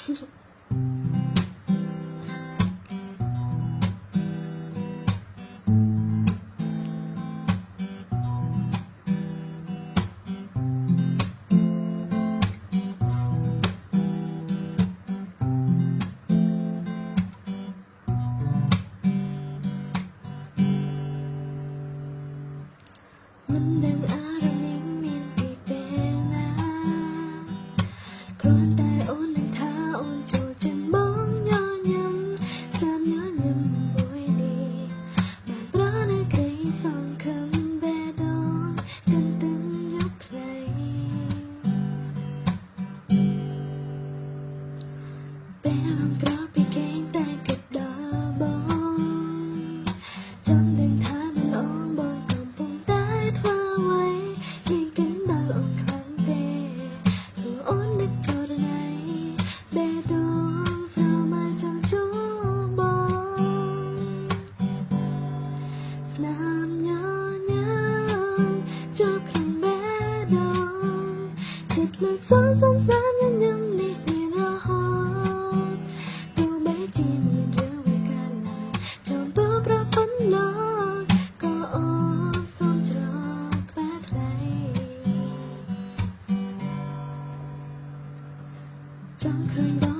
មិនដឹងអារម្មណ៍នេះមានពីពេលណាគ្រាន់តែអូននឹងថាអូនចូលចិត្តបងញញឹមស្នាមញញឹមមួយនេះបានប្រនៅក្តីសង្ឃឹមបេះដូងទន្ទឹងយកថ្លៃពេលលំក្រោយពីគេតែគិតដល់បងចាំដឹងថានៅឡងបងកំពុងតែធ្វើអ្វីមានកិនដល់អូនខ្លាំងទេព្រោះអូននឹកចូលណៃបេះដូងស្រមៃចង់ជួបបងស្នាមញញឹមចូលក្នុងបេះដូងចិត្តលើកសងសំសាមញញឹមនេះមានរហូតទោះបីជាមានរឿងវាកើតឡើងចំពោះប្រពន្ធលោកក៏អូនសូមច្រកក្បែរថ្លៃចង់ឃើញ